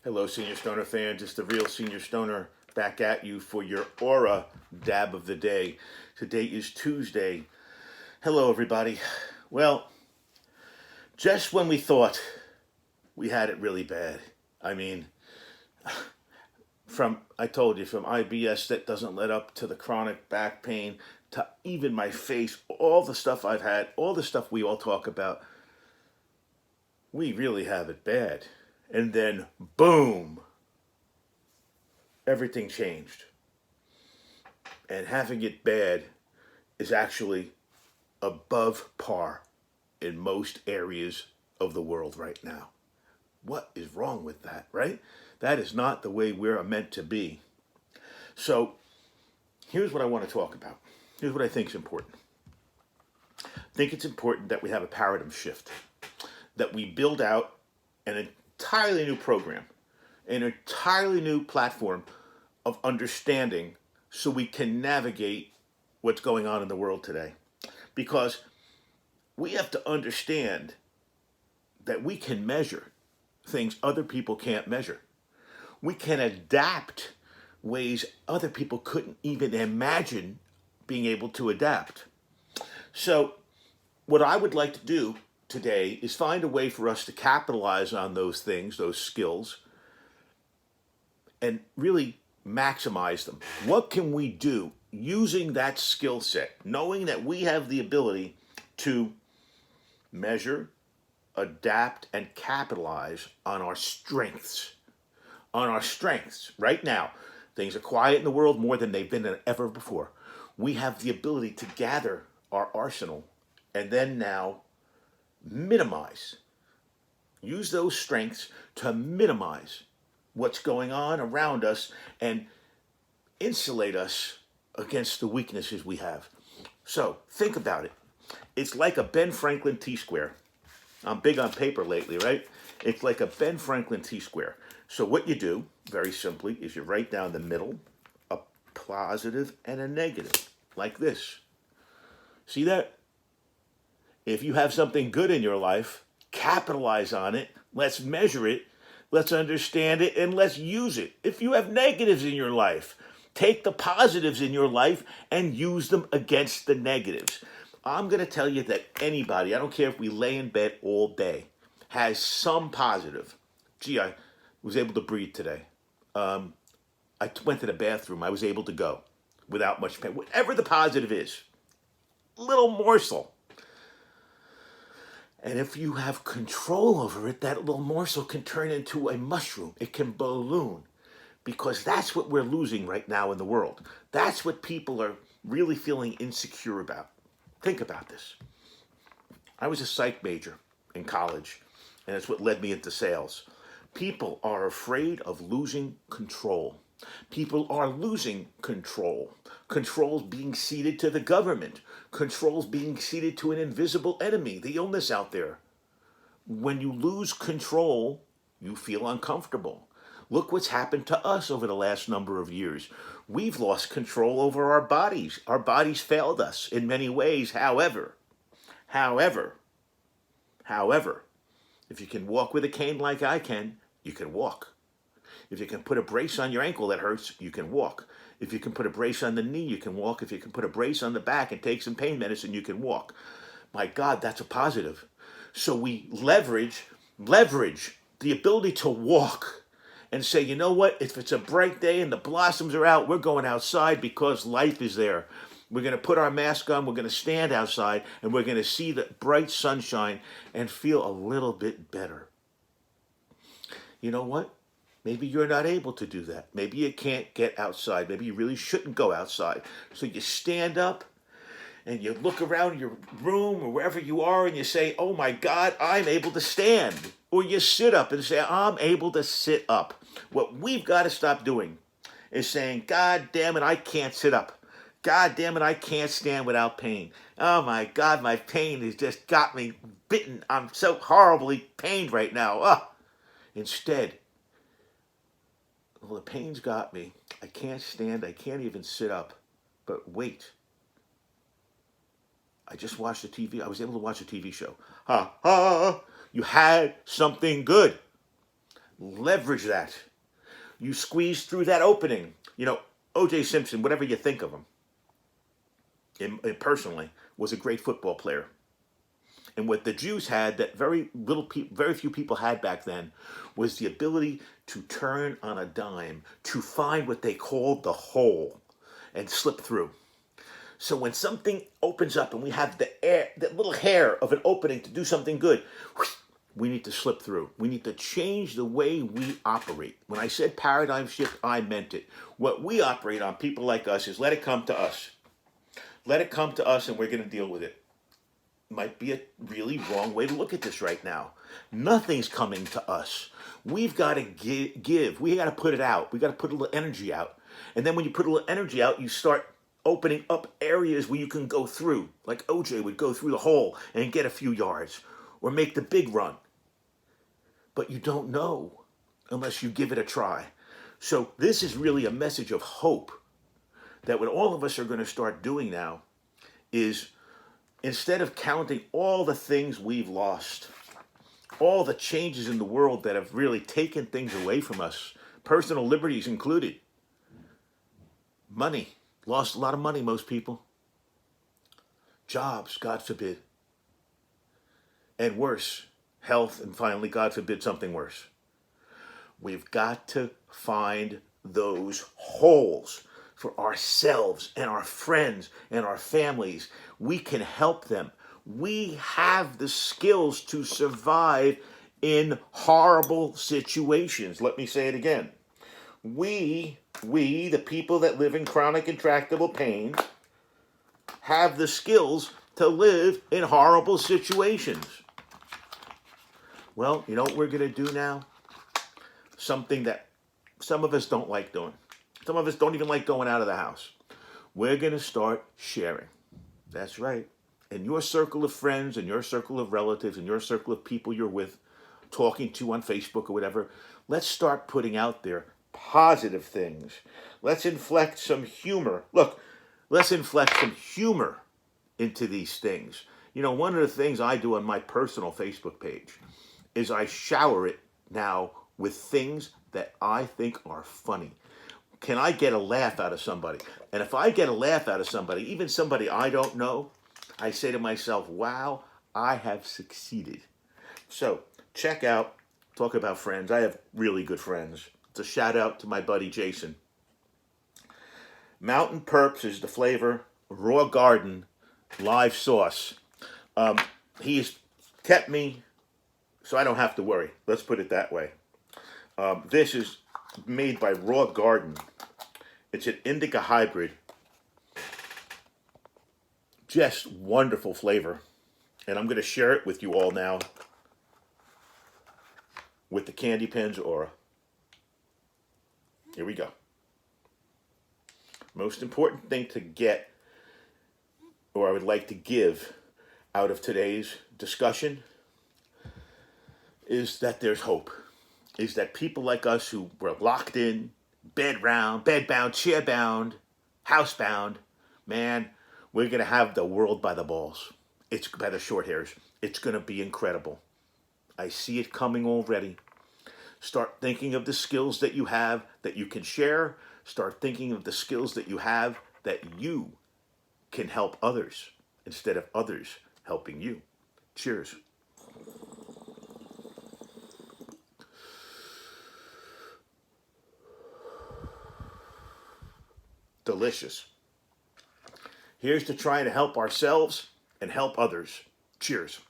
Hello, Senior Stoner fan. Just the real Senior Stoner back at you for your Aura dab of the day. Today is Tuesday. Hello, everybody. Well, just when we thought we had it really bad, I mean, I told you, from IBS that doesn't let up to the chronic back pain to even my face, all the stuff I've had, all the stuff we all talk about, we really have it bad. And then, boom, everything changed. And having it bad is actually above par in most areas of the world right now. What is wrong with that, right? That is not the way we're meant to be. So, here's what I want to talk about. Here's what I think is important. I think it's important that we have a paradigm shift, that we build out an entirely new program, an entirely new platform of understanding so we can navigate what's going on in the world today. Because we have to understand that we can measure things other people can't measure. We can adapt ways other people couldn't even imagine being able to adapt. So, what I would like to do today is find a way for us to capitalize on those things, those skills, and really maximize them. What can we do using that skill set, knowing that we have the ability to measure, adapt, and capitalize on our strengths? On our strengths. Right now, things are quiet in the world more than they've been ever before. We have the ability to gather our arsenal and then now use those strengths to minimize what's going on around us and insulate us against the weaknesses we have. So think about it. It's like a Ben Franklin T-square. I'm big on paper lately, right? It's like a Ben Franklin T-square. So what you do, very simply, is you write down the middle, a positive and a negative, like this. See that? If you have something good in your life, capitalize on it. Let's measure it. Let's understand it, and let's use it. If you have negatives in your life, take the positives in your life and use them against the negatives. I'm going to tell you that anybody, I don't care if we lay in bed all day, has some positive. Gee, I was able to breathe today. I went to the bathroom. I was able to go without much pain. Whatever the positive is, little morsel. And if you have control over it, that little morsel can turn into a mushroom. It can balloon. Because that's what we're losing right now in the world. That's what people are really feeling insecure about. Think about this. I was a psych major in college, and it's what led me into sales. People are afraid of losing control. People are losing control. Control's being ceded to the government. Control's being ceded to an invisible enemy, the illness out there. When you lose control, you feel uncomfortable. Look what's happened to us over the last number of years. We've lost control over our bodies. Our bodies failed us in many ways. However, if you can walk with a cane like I can, you can walk. If you can put a brace on your ankle that hurts, you can walk. If you can put a brace on the knee, you can walk. If you can put a brace on the back and take some pain medicine, you can walk. My God, that's a positive. So we leverage the ability to walk and say, you know what, if it's a bright day and the blossoms are out, we're going outside because life is there. We're going to put our mask on, we're going to stand outside, and we're going to see the bright sunshine and feel a little bit better. You know what? Maybe you're not able to do that. Maybe you can't get outside. Maybe you really shouldn't go outside. So you stand up and you look around your room or wherever you are and you say, oh my God, I'm able to stand. Or you sit up and say, I'm able to sit up. What we've got to stop doing is saying, God damn it, I can't sit up. God damn it, I can't stand without pain. Oh my God, my pain has just got me bitten. I'm so horribly pained right now. Instead, well, the pain's got me. I can't stand. I can't even sit up. But wait. I just watched a TV. I was able to watch a TV show. Ha ha! You had something good. Leverage that. You squeeze through that opening. You know, O.J. Simpson, whatever you think of him, personally, was a great football player. And what the Jews had that very few people had back then was the ability to turn on a dime, to find what they called the hole and slip through. So when something opens up and we have that little hair of an opening to do something good, we need to slip through. We need to change the way we operate. When I said paradigm shift, I meant it. What we operate on, people like us, is let it come to us. Let it come to us and we're going to deal with it. Might be a really wrong way to look at this right now. Nothing's coming to us. We've got to give. We got to put it out. We got to put a little energy out. And then when you put a little energy out, you start opening up areas where you can go through. Like OJ would go through the hole and get a few yards or make the big run. But you don't know unless you give it a try. So this is really a message of hope that what all of us are going to start doing now is, instead of counting all the things we've lost, all the changes in the world that have really taken things away from us, personal liberties included, money, lost a lot of money, most people, jobs, God forbid, and worse, health, and finally, God forbid, something worse. We've got to find those holes for ourselves and our friends and our families. We can help them. We have the skills to survive in horrible situations. Let me say it again. We, the people that live in chronic intractable pain, have the skills to live in horrible situations. Well, you know what we're going to do now? Something that some of us don't like doing. Some of us don't even like going out of the house. We're going to start sharing. That's right. In your circle of friends, in your circle of relatives, in your circle of people you're with, talking to on Facebook or whatever, let's start putting out there positive things. Let's inflect some humor. Look, let's inflect some humor into these things. You know, one of the things I do on my personal Facebook page is I shower it now with things that I think are funny. Can I get a laugh out of somebody? And if I get a laugh out of somebody, even somebody I don't know, I say to myself, wow, I have succeeded. So check out, talk about friends. I have really good friends. It's a shout out to my buddy Jason. Mountain Perps is the flavor. Raw Garden live sauce. He's kept me so I don't have to worry. Let's put it that way. This is made by Raw Garden. It's an indica hybrid. Just wonderful flavor. And I'm going to share it with you all now with the Kandypens Oura. Here we go. Most important thing to get, or I would like to give out of today's discussion, is that there's hope. Is that people like us who were locked in, bedbound, chairbound, housebound, man, we're going to have the world by the balls. It's by the short hairs. It's going to be incredible. I see it coming already. Start thinking of the skills that you have that you can share. Start thinking of the skills that you have that you can help others instead of others helping you. Cheers. Delicious. Here's to trying to help ourselves and help others. Cheers.